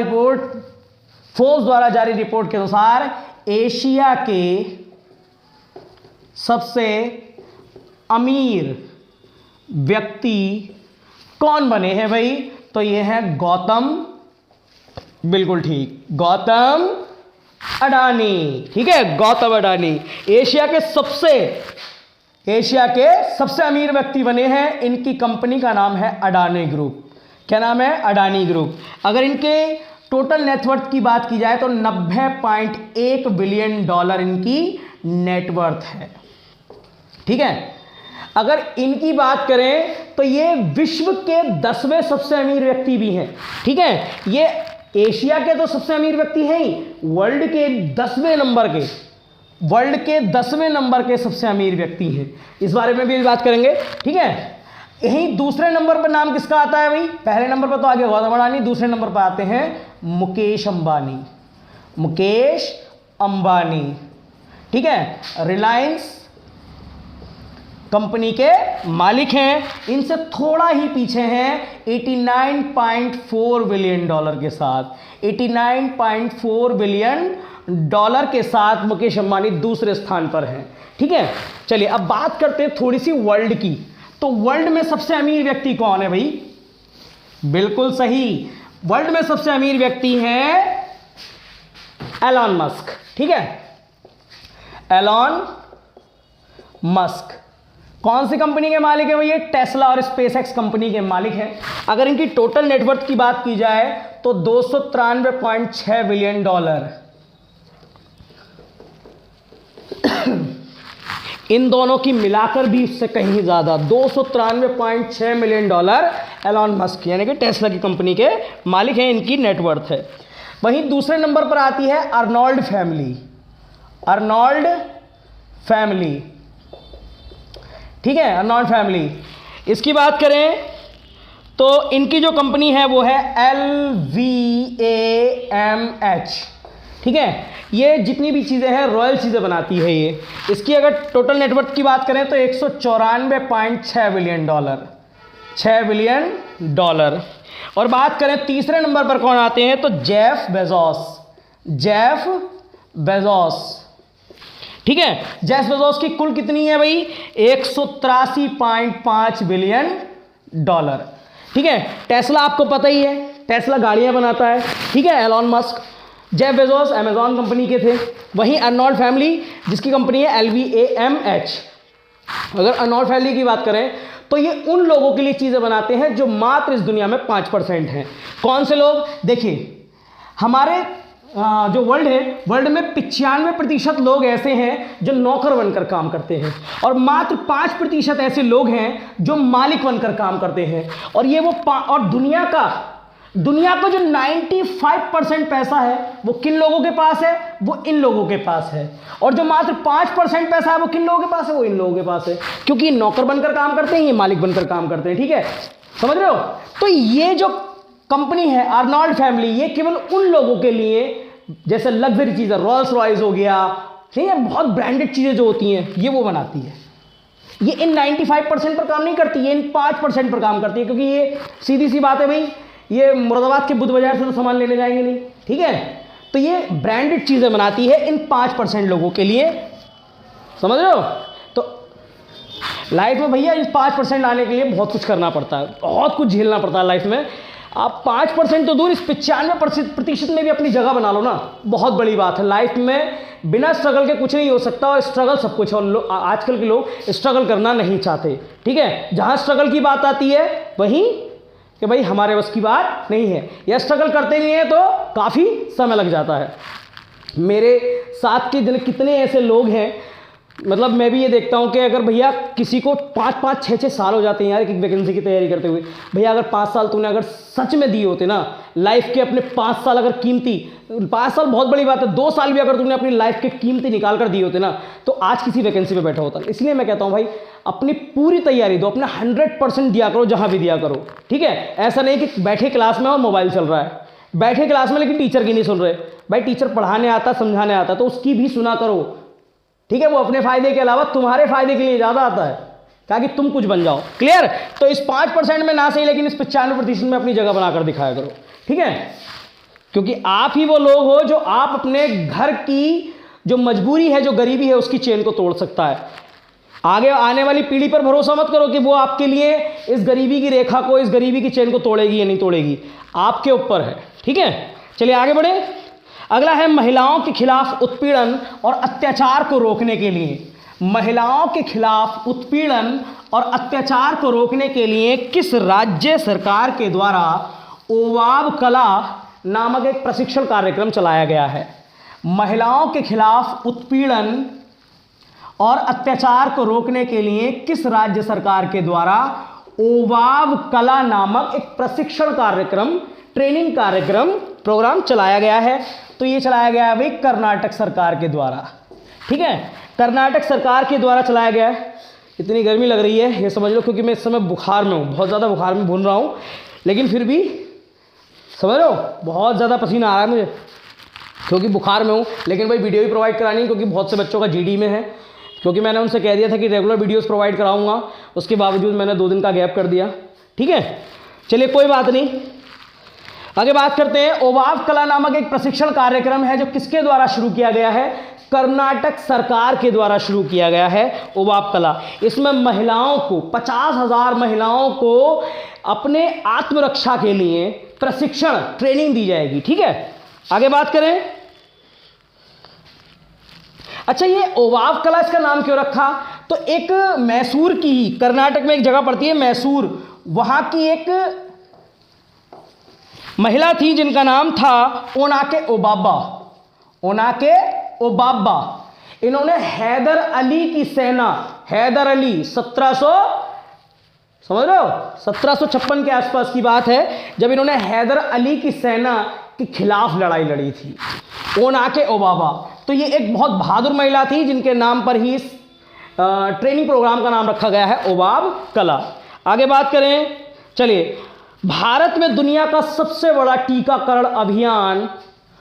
जारी रिपोर्ट के अनुसार एशिया के सबसे अमीर व्यक्ति कौन बने हैं भाई? तो ये है गौतम, बिल्कुल ठीक, गौतम अडानी। ठीक है, गौतम अडानी एशिया के सबसे अमीर व्यक्ति बने हैं। इनकी कंपनी का नाम है अडानी ग्रुप। क्या नाम है? अडानी ग्रुप। अगर इनके टोटल नेटवर्थ की बात की जाए तो 90.1 बिलियन डॉलर इनकी नेटवर्थ है। ठीक है, अगर इनकी बात करें तो ये विश्व के 10वें सबसे अमीर व्यक्ति भी हैं। ठीक है, ये एशिया के तो सबसे अमीर व्यक्ति हैं ही, वर्ल्ड के 10वें नंबर के सबसे अमीर व्यक्ति हैं। इस बारे में भी बात करेंगे। ठीक है, यही दूसरे नंबर पर नाम किसका आता है भाई? पहले नंबर पर तो आगे गौतम अडानी, दूसरे नंबर पर आते हैं मुकेश अंबानी। मुकेश अंबानी, ठीक है, रिलायंस कंपनी के मालिक हैं। इनसे थोड़ा ही पीछे हैं 89.4 बिलियन डॉलर के साथ। 89.4 बिलियन डॉलर के साथ मुकेश अंबानी दूसरे स्थान पर हैं। ठीक है, चलिए अब बात करते हैं थोड़ी सी वर्ल्ड की। तो वर्ल्ड में सबसे अमीर व्यक्ति कौन है भाई? बिल्कुल सही, वर्ल्ड में सबसे अमीर व्यक्ति हैं एलॉन मस्क। ठीक है, एलॉन मस्क कौन सी कंपनी के मालिक है भाई? ये टेस्ला और स्पेसएक्स कंपनी के मालिक हैं। अगर इनकी टोटल नेटवर्थ की बात की जाए तो 293.6 बिलियन डॉलर। इन दोनों की मिलाकर भी इससे कहीं ज्यादा 293.6 मिलियन डॉलर एलॉन मस्क यानी कि टेस्ला की कंपनी के मालिक हैं, इनकी नेटवर्थ है। वहीं दूसरे नंबर पर आती है अर्नोल्ड फैमिली। ठीक है, अर्नोल्ड फैमिली, इसकी बात करें तो इनकी जो कंपनी है वो है LVMH। ठीक है, ये जितनी भी चीज़ें हैं रॉयल चीज़ें बनाती है ये। इसकी अगर टोटल नेटवर्थ की बात करें तो 194.6 बिलियन डॉलर, 6 बिलियन डॉलर। और बात करें तीसरे नंबर पर कौन आते हैं तो जेफ बेजोस। ठीक है। जेफ बेजोस की कुल कितनी है भाई? 183.5 बिलियन डॉलर। ठीक है। टेस्ला आपको पता ही है, टेस्ला गाड़ियां बनाता है। ठीक है। Elon Musk, Jeff Bezos Amazon company के थे। वहीं अर्नोल्ड फैमिली जिसकी कंपनी है LVAMH। अगर अर्नोल्ड फैमिली की बात करें तो ये उन लोगों के लिए चीजें बनाते हैं जो मात्र इस दुनिया में 5% हैं। कौन से लोग? देखिए, हमारे जो वर्ल्ड है, वर्ल्ड में 95% लोग ऐसे हैं जो नौकर बनकर काम करते हैं और मात्र 5% ऐसे लोग हैं जो मालिक बनकर काम करते हैं। और ये वो और दुनिया का जो 95% पैसा है वो किन लोगों के पास है? वो इन लोगों के पास है। और जो मात्र 5% पैसा है वो किन लोगों के पास है? वो इन लोगों के पास है, क्योंकि नौकर बनकर काम करते हैं, ये मालिक बनकर काम करते हैं। ठीक है, समझ रहे हो? तो ये जो कंपनी है अर्नोल्ड फैमिली, ये केवल उन लोगों के लिए, जैसे लग्जरी चीजें, रोल्स रॉयस हो गया, ठीक है, बहुत ब्रांडेड चीजें जो होती हैं, ये वो बनाती है। ये इन 95% पर काम नहीं करती, ये इन 5% पर काम करती है, क्योंकि ये सीधी सी बात है भाई, ये मुरादाबाद के बुद्ध बाजार से तो सामान लेने जाएंगे नहीं। ठीक है, तो ये ब्रांडेड चीजें बनाती है इन 5% लोगों के लिए। समझ रहे हो? तो लाइफ में भैया इस 5% लाने के लिए बहुत कुछ करना पड़ता है, बहुत कुछ झेलना पड़ता है लाइफ में। आप 5% तो दूर, इस 95% में भी अपनी जगह बना लो ना, बहुत बड़ी बात है। लाइफ में बिना स्ट्रगल के कुछ नहीं हो सकता, और स्ट्रगल सब कुछ है। और आजकल के लोग स्ट्रगल करना नहीं चाहते। ठीक है, जहां स्ट्रगल की बात आती है वहीं कि भाई हमारे बस की बात नहीं है, या स्ट्रगल करते नहीं है तो काफ़ी समय लग जाता है। मेरे साथ के दिन कितने ऐसे लोग हैं, मतलब मैं भी ये देखता हूँ कि अगर भैया किसी को 5-5, 6-6 साल हो जाते हैं यार एक वैकेंसी की तैयारी करते हुए। भैया अगर 5 साल तूने अगर सच में दिए होते ना, लाइफ के अपने 5 साल अगर कीमती, 5 साल बहुत बड़ी बात है, 2 साल भी अगर तूने अपनी लाइफ के कीमती निकाल कर दिए होते ना, तो आज किसी वैकेंसी पे बैठा होता। इसलिए मैं कहता हूँ भाई अपनी पूरी तैयारी दो, अपना 100% दिया करो जहाँ भी दिया करो। ठीक है, ऐसा नहीं कि बैठे क्लास में और मोबाइल चल रहा है, बैठे क्लास में लेकिन टीचर की नहीं सुन रहे। भाई टीचर पढ़ाने आता, समझाने आता, तो उसकी भी सुना करो। ठीक है, वो अपने फायदे के अलावा तुम्हारे फायदे के लिए ज़्यादा आता है, ताकि तुम कुछ बन जाओ। क्लियर? तो इस 5% में ना सही, लेकिन इस 95% में अपनी जगह बनाकर दिखाया करो। ठीक है, क्योंकि आप ही वो लोग हो जो आप अपने घर की जो मजबूरी है, जो गरीबी है, उसकी चेन को तोड़ सकता है। आगे आने वाली पीढ़ी पर भरोसा मत करो कि वो आपके लिए इस गरीबी की रेखा को, इस गरीबी की चेन को तोड़ेगी या नहीं तोड़ेगी, आपके ऊपर है। ठीक है, चलिए आगे बढ़े। अगला है महिलाओं के खिलाफ उत्पीड़न और अत्याचार को रोकने के लिए। महिलाओं के खिलाफ उत्पीड़न और अत्याचार को रोकने के लिए किस राज्य सरकार के द्वारा ओवाव कला नामक एक प्रशिक्षण कार्यक्रम चलाया गया है? महिलाओं के खिलाफ उत्पीड़न और अत्याचार को रोकने के लिए किस राज्य सरकार के द्वारा ओवाव कला नामक एक प्रशिक्षण कार्यक्रम, ट्रेनिंग कार्यक्रम, प्रोग्राम चलाया गया है? तो ये चलाया गया है भाई कर्नाटक सरकार के द्वारा। ठीक है, कर्नाटक सरकार के द्वारा चलाया गया है। इतनी गर्मी लग रही है ये समझ लो, क्योंकि मैं इस समय बुखार में हूँ, बहुत ज़्यादा बुखार में भून रहा हूँ, लेकिन फिर भी समझ रहे हो बहुत ज़्यादा पसीना आ रहा है मुझे, क्योंकि बुखार में हूँ। लेकिन भाई वीडियो भी प्रोवाइड करानी है, क्योंकि बहुत से बच्चों का GD में है, क्योंकि मैंने उनसे कह दिया था कि रेगुलर वीडियोज़ प्रोवाइड कराऊँगा, उसके बावजूद मैंने 2 दिन का गैप कर दिया। ठीक है, चलिए कोई बात नहीं, आगे बात करते हैं। ओवाव कला नामक एक प्रशिक्षण कार्यक्रम है जो किसके द्वारा शुरू किया गया है? कर्नाटक सरकार के द्वारा शुरू किया गया है ओवाव कला। इसमें महिलाओं को, 50,000 महिलाओं को अपने आत्मरक्षा के लिए प्रशिक्षण, ट्रेनिंग दी जाएगी। ठीक है, आगे बात करें। अच्छा, ये ओवाव कला इसका नाम क्यों रखा? तो एक मैसूर की ही, कर्नाटक में एक जगह पड़ती है मैसूर, वहां की एक महिला थी जिनका नाम था ओनाके ओबाबा। ओनाके ओबाबा, इन्होंने हैदर अली की सेना, हैदर अली 1700, समझ रहे हो, 1756 के आसपास की बात है, जब इन्होंने हैदर अली की सेना के खिलाफ लड़ाई लड़ी थी, ओनाके ओबाबा। तो ये एक बहुत बहादुर महिला थी जिनके नाम पर ही इस ट्रेनिंग प्रोग्राम का नाम रखा गया है ओवाव कला। आगे बात करें, चलिए। भारत में दुनिया का सबसे बड़ा टीकाकरण अभियान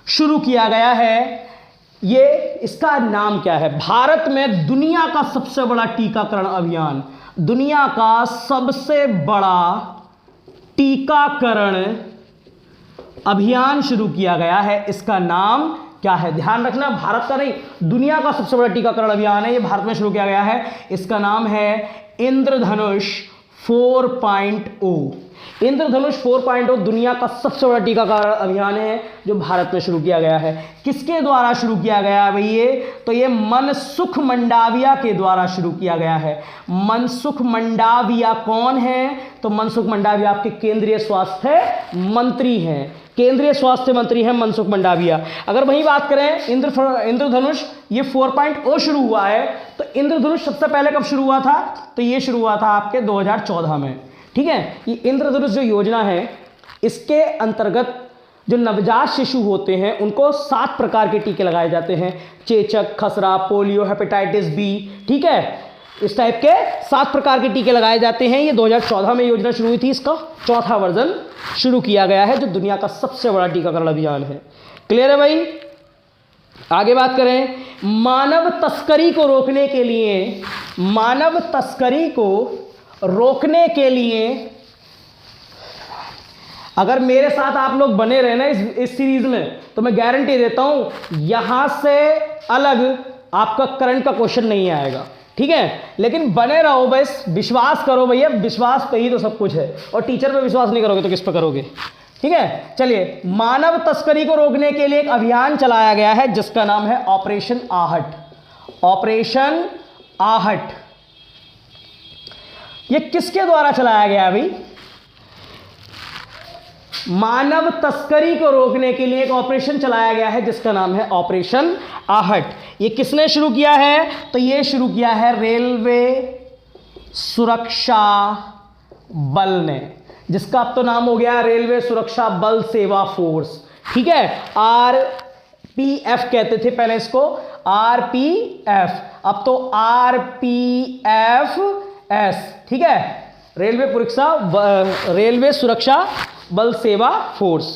शुरू किया गया है, ये इसका नाम क्या है? भारत में दुनिया का सबसे बड़ा टीकाकरण अभियान, दुनिया का सबसे बड़ा टीकाकरण अभियान शुरू किया गया है, इसका नाम क्या है, ध्यान रखना, भारत का नहीं दुनिया का सबसे बड़ा टीकाकरण अभियान है, ये भारत में शुरू किया गया है। इसका नाम है इंद्रधनुष 4.0। इंद्रधनुष 4.0 दुनिया का सबसे बड़ा टीकाकरण अभियान है जो भारत में शुरू किया गया है। किसके द्वारा शुरू किया गया है भाई ये, तो ये मनसुख मंडाविया के द्वारा शुरू किया गया है। मनसुख मंडाविया कौन है, तो मनसुख मंडाविया आपके केंद्रीय स्वास्थ्य मंत्री हैं, केंद्रीय स्वास्थ्य मंत्री हैं मनसुख मंडाविया। अगर वही बात करें इंद्रधनुष ये 4.0 शुरू हुआ है, तो इंद्रधनुष सबसे पहले कब शुरू हुआ था, तो ये शुरू हुआ था आपके 2014 में। ठीक है, ये इंद्रधनुष जो योजना है इसके अंतर्गत जो नवजात शिशु होते हैं उनको 7 प्रकार के टीके लगाए जाते हैं, चेचक, खसरा, पोलियो, हेपेटाइटिस बी। ठीक है, इस टाइप के 7 प्रकार के टीके लगाए जाते हैं। ये 2014 में योजना शुरू हुई थी, इसका चौथा वर्जन शुरू किया गया है जो दुनिया का सबसे बड़ा टीकाकरण अभियान है। क्लियर है भाई। आगे बात करें, मानव तस्करी को रोकने के लिए, मानव तस्करी को रोकने के लिए अगर मेरे साथ आप लोग बने रहे ना इस सीरीज में, तो मैं गारंटी देता हूं यहां से अलग आपका करंट का क्वेश्चन नहीं आएगा। ठीक है, लेकिन बने रहो, बस विश्वास करो भैया, विश्वास पे ही तो सब कुछ है, और टीचर पे विश्वास नहीं करोगे तो किस पे करोगे। ठीक है, चलिए, मानव तस्करी को रोकने के लिए एक अभियान चलाया गया है जिसका नाम है ऑपरेशन आहट। ऑपरेशन आहट ये किसके द्वारा चलाया गया अभी, मानव तस्करी को रोकने के लिए एक ऑपरेशन चलाया गया है जिसका नाम है ऑपरेशन आहट। ये किसने शुरू किया है, तो ये शुरू किया है रेलवे सुरक्षा बल ने, जिसका अब तो नाम हो गया रेलवे सुरक्षा बल सेवा फोर्स। ठीक है, RPF कहते थे पहले इसको, RPF, अब तो RPFS। ठीक है, रेलवे सुरक्षा बल सेवा फोर्स।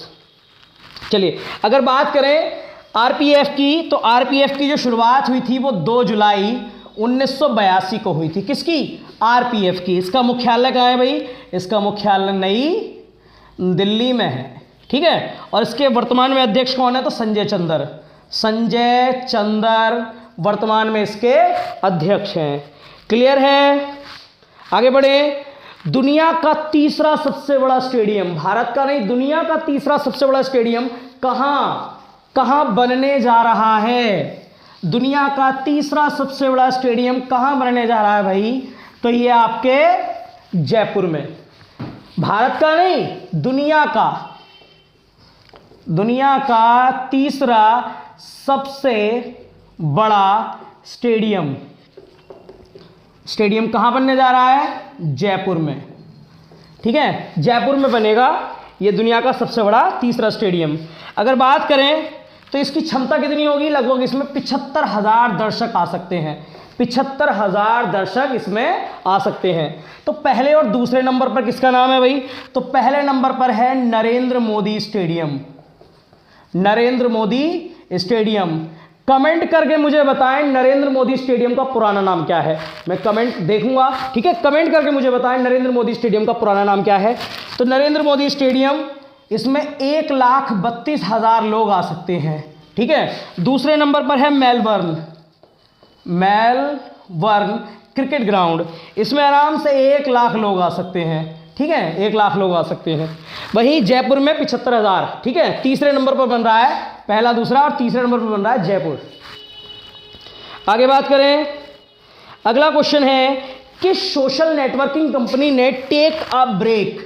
चलिए, अगर बात करें आरपीएफ की, तो आरपीएफ की जो शुरुआत हुई थी वो 2 जुलाई 1982 को हुई थी। किसकी, आरपीएफ की। इसका मुख्यालय कहाँ है भाई, इसका मुख्यालय नई दिल्ली में है। ठीक है, और इसके वर्तमान में अध्यक्ष कौन है, तो संजय चंदर। संजय चंदर वर्तमान में इसके अध्यक्ष हैं। क्लियर है, आगे बढ़े। दुनिया का तीसरा सबसे बड़ा स्टेडियम, भारत का नहीं दुनिया का तीसरा सबसे बड़ा स्टेडियम कहां बनने जा रहा है, दुनिया का तीसरा सबसे बड़ा स्टेडियम कहां बनने जा रहा है भाई, तो ये आपके जयपुर में। भारत का नहीं दुनिया का तीसरा सबसे बड़ा स्टेडियम कहां बनने जा रहा है, जयपुर में। ठीक है, जयपुर में बनेगा ये दुनिया का सबसे बड़ा तीसरा स्टेडियम। अगर बात करें तो इसकी क्षमता कितनी होगी, लगभग इसमें 75,000 दर्शक आ सकते हैं। 75,000 दर्शक इसमें आ सकते हैं। तो पहले और दूसरे नंबर पर किसका नाम है भाई, तो पहले नंबर पर है Narendra Modi stadium. Narendra Modi stadium. Comment करके मुझे बताएं नरेंद्र मोदी स्टेडियम का पुराना नाम क्या है, मैं कमेंट देखूंगा। ठीक है, कमेंट करके मुझे बताएं नरेंद्र मोदी स्टेडियम का पुराना नाम क्या है। तो नरेंद्र मोदी स्टेडियम, इसमें 1,32,000 लोग आ सकते हैं। ठीक है, दूसरे नंबर पर है मेलबर्न क्रिकेट ग्राउंड, इसमें आराम से 1,00,000 लोग आ सकते हैं। ठीक है, 1,00,000 लोग आ सकते हैं। वहीं जयपुर में 75,000। ठीक है, तीसरे नंबर पर बन रहा है, पहला दूसरा और तीसरे नंबर पर बन रहा है जयपुर। आगे बात करें, अगला क्वेश्चन है, किस सोशल नेटवर्किंग कंपनी ने टेक अ ब्रेक,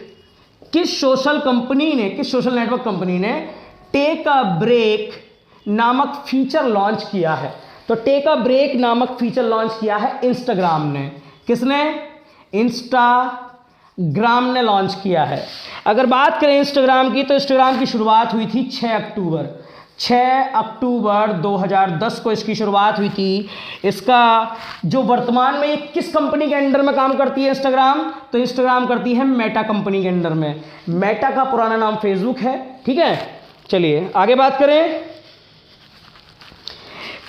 किस सोशल नेटवर्क कंपनी ने टेक अ ब्रेक नामक फीचर लॉन्च किया है। तो टेक अ ब्रेक नामक फीचर लॉन्च किया है इंस्टाग्राम ने। किसने, इंस्टाग्राम ने लॉन्च किया है। अगर बात करें इंस्टाग्राम की, तो इंस्टाग्राम की शुरुआत हुई थी 6 अक्टूबर 2010 को इसकी शुरुआत हुई थी। इसका जो वर्तमान में ये किस कंपनी के अंडर में काम करती है इंस्टाग्राम, तो इंस्टाग्राम करती है मेटा कंपनी के अंडर में। मेटा का पुराना नाम फेसबुक है। ठीक है, चलिए आगे बात करें।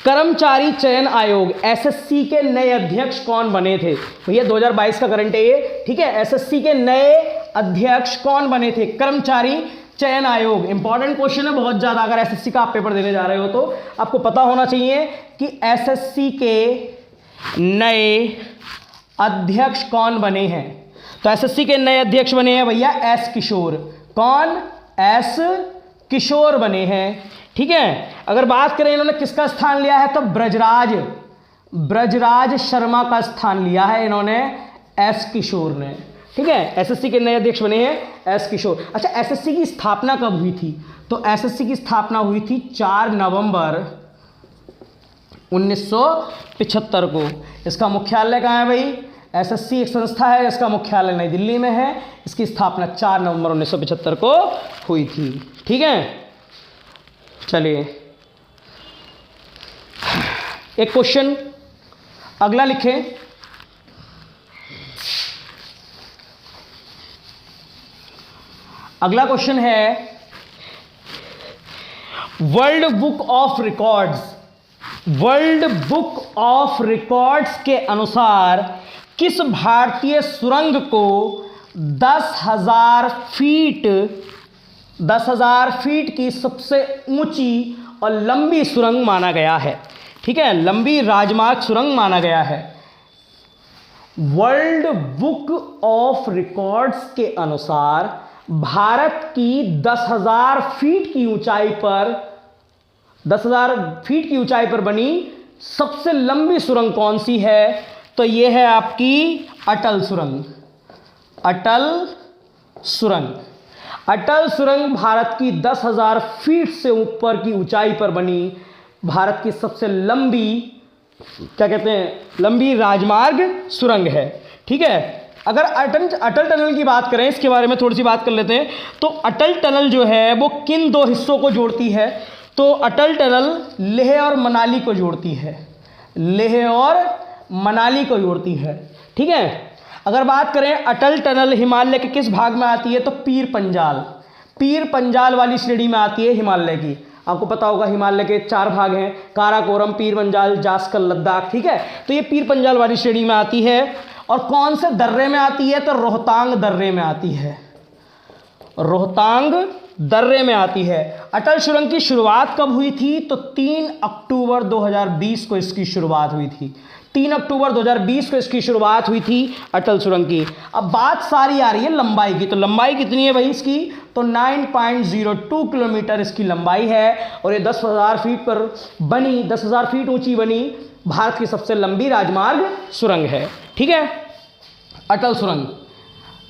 कर्मचारी चयन आयोग एसएससी के नए अध्यक्ष कौन बने थे भैया, 2022 का करंट है ये। ठीक है, एसएससी के नए अध्यक्ष कौन बने थे, कर्मचारी चयन आयोग, इंपॉर्टेंट क्वेश्चन है बहुत ज्यादा, अगर एसएससी का आप पेपर देने जा रहे हो तो आपको पता होना चाहिए कि एसएससी के नए अध्यक्ष कौन बने हैं। तो एसएससी के नए अध्यक्ष बने हैं भैया एस किशोर। कौन? एस किशोर बने हैं। ठीक है, अगर बात करें इन्होंने किसका स्थान लिया है तो ब्रजराज शर्मा का स्थान लिया है इन्होंने, एस किशोर ने। ठीक है, एसएससी के नए अध्यक्ष बने हैं एस किशोर। अच्छा, एसएससी की स्थापना कब हुई थी? तो एसएससी की स्थापना हुई थी 4 नवंबर 1975 को। इसका मुख्यालय कहाँ है भाई? एसएससी एक संस्था है, इसका मुख्यालय नई दिल्ली में है। इसकी स्थापना 4 नवंबर 1975 को हुई थी। ठीक है, चलिए एक क्वेश्चन अगला लिखें। अगला क्वेश्चन है वर्ल्ड बुक ऑफ रिकॉर्ड्स के अनुसार किस भारतीय सुरंग को 10,000 फीट की सबसे ऊंची और लंबी सुरंग माना गया है? ठीक है, लंबी राजमार्ग सुरंग माना गया है। वर्ल्ड बुक ऑफ रिकॉर्ड्स के अनुसार भारत की 10,000 फीट की ऊंचाई पर बनी सबसे लंबी सुरंग कौन सी है? तो यह है आपकी अटल सुरंग भारत की 10,000 फीट से ऊपर की ऊंचाई पर बनी भारत की सबसे लंबी, क्या कहते हैं, लंबी राजमार्ग सुरंग है। ठीक है, अगर अटल टनल की बात करें, इसके बारे में थोड़ी सी बात कर लेते हैं। तो अटल टनल जो है वो किन 2 हिस्सों को जोड़ती है? तो अटल टनल लेह और मनाली को जोड़ती है। ठीक है, अगर बात करें अटल टनल हिमालय के किस भाग में आती है? तो पीर पंजाल वाली श्रेणी में आती है हिमालय की। आपको पता होगा हिमालय के 4 भाग हैं, काराकोरम, पीर पंजाल, जास्कर, लद्दाख। ठीक है, तो ये पीर पंजाल वाली श्रेणी में आती है। और कौन से दर्रे में आती है? तो रोहतांग दर्रे में आती है। अटल सुरंग की शुरुआत कब हुई थी? तो 3 अक्टूबर 2020 को इसकी शुरुआत हुई थी। 3 अक्टूबर 2020 को इसकी शुरुआत हुई थी अटल सुरंग की। अब बात सारी आ रही है लंबाई की। तो लंबाई कितनी है भाई इसकी? तो 9.02 किलोमीटर इसकी लंबाई है। और ये 10,000 फीट ऊंची बनी भारत की सबसे लंबी राजमार्ग सुरंग है। ठीक है, अटल सुरंग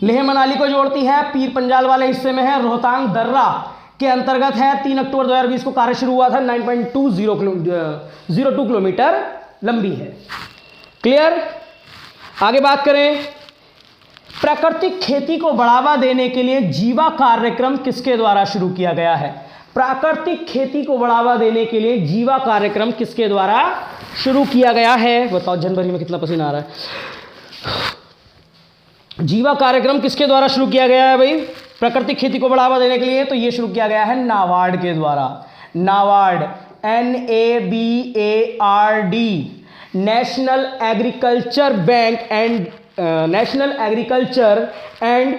लेह मनाली को जोड़ती है, पीर पंजाल वाले हिस्से में है, रोहतांग दर्रा के अंतर्गत है। 3 अक्टूबर 2020 को कार्य शुरू हुआ था। 9.202 किलोमीटर लंबी है। क्लियर? आगे बात करें, प्राकृतिक खेती को बढ़ावा देने के लिए जीवा कार्यक्रम किसके द्वारा शुरू किया गया है? प्राकृतिक खेती को बढ़ावा देने के लिए जीवा कार्यक्रम किसके द्वारा शुरू किया गया है? बताओ, जनवरी में कितना पसीना आ रहा है। जीवा कार्यक्रम किसके द्वारा शुरू किया गया है भाई प्राकृतिक खेती को बढ़ावा देने के लिए? तो ये शुरू किया गया है नाबार्ड के द्वारा। NABARD, NABARD, national agriculture and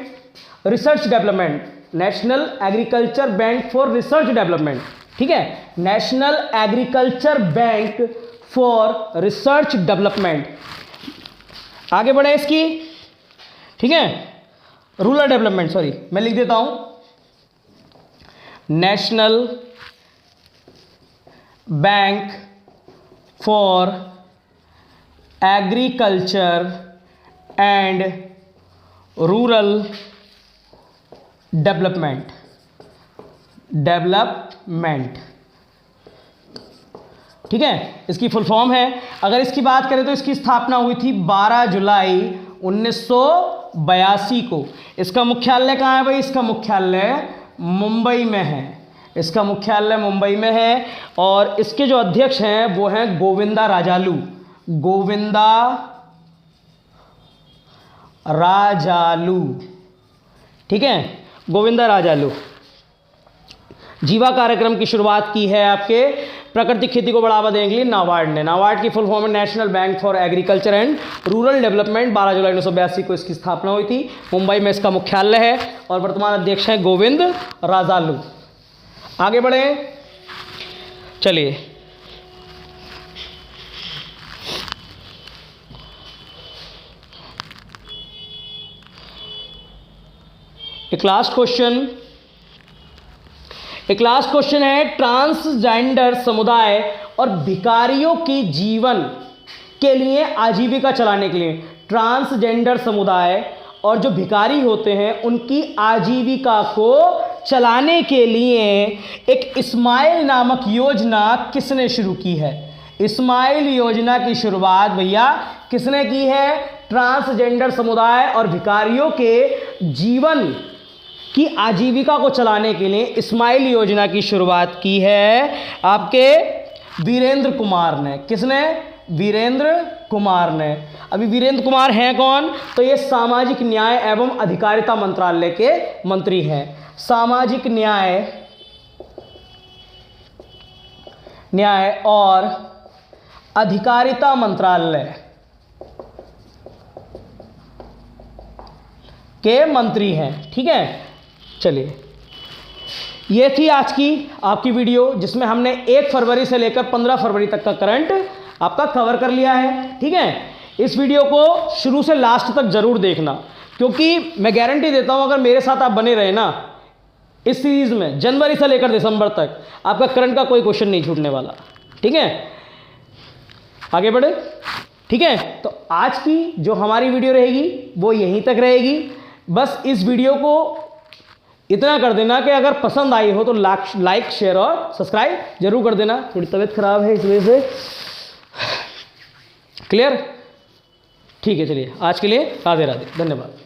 research development, national agriculture bank for research development. ठीक है, national agriculture bank for research development. आगे बढ़े इसकी। ठीक है, रूरल डेवलपमेंट, सॉरी मैं लिख देता हूं, national bank for agriculture and rural development. ठीक है, इसकी फुल फॉर्म है। अगर इसकी बात करें तो इसकी स्थापना हुई थी 12 जुलाई 1982 को। इसका मुख्यालय कहाँ है भाई? इसका मुख्यालय मुंबई में है। और इसके जो अध्यक्ष हैं वो हैं गोविंदा राजालू। ठीक है, गोविंदा राजालू। जीवा कार्यक्रम की शुरुआत की है आपके प्राकृतिक खेती को बढ़ावा देने के लिए नाबार्ड ने, नाबार्ड की फुल फॉर्म है national bank for agriculture and rural development, 12 जुलाई 1982 को इसकी स्थापना हुई थी। मुंबई में इसका मुख्यालय है और वर्तमान अध्यक्ष हैं गोविंद राजालू। आगे बढ़े, चलिए एक लास्ट क्वेश्चन है, ट्रांसजेंडर समुदाय और भिखारियों की जीवन के लिए आजीविका चलाने के लिए, ट्रांसजेंडर समुदाय और जो भिखारी होते हैं उनकी आजीविका को चलाने के लिए एक इस्माइल नामक योजना किसने शुरू की है? इस्माइल योजना की शुरुआत भैया किसने की है? ट्रांसजेंडर समुदाय और भिखारियों के जीवन की आजीविका को चलाने के लिए इस्माइल योजना की शुरुआत की है आपके वीरेंद्र कुमार ने। किसने? वीरेंद्र कुमार ने। अभी वीरेंद्र कुमार हैं कौन? तो ये सामाजिक न्याय एवं अधिकारिता मंत्रालय के मंत्री हैं। सामाजिक न्याय और अधिकारिता मंत्रालय के मंत्री हैं। ठीक है, चलिए ये थी आज की आपकी वीडियो जिसमें हमने 1 फरवरी से लेकर 15 फरवरी तक का करंट आपका कवर कर लिया है। ठीक है, इस वीडियो को शुरू से लास्ट तक जरूर देखना, क्योंकि मैं गारंटी देता हूं अगर मेरे साथ आप बने रहे ना इस सीरीज में जनवरी से लेकर दिसंबर तक आपका करंट का कोई क्वेश्चन नहीं छूटने वाला। ठीक है, आगे बढ़े। ठीक है, तो आज की जो हमारी वीडियो रहेगी वो यहीं तक रहेगी। बस इस वीडियो को इतना कर देना कि अगर पसंद आई हो तो लाइक शेयर और सब्सक्राइब जरूर कर देना। थोड़ी तबीयत खराब है इस वजह से। क्लियर? ठीक है, चलिए आज के लिए राधे राधे, धन्यवाद।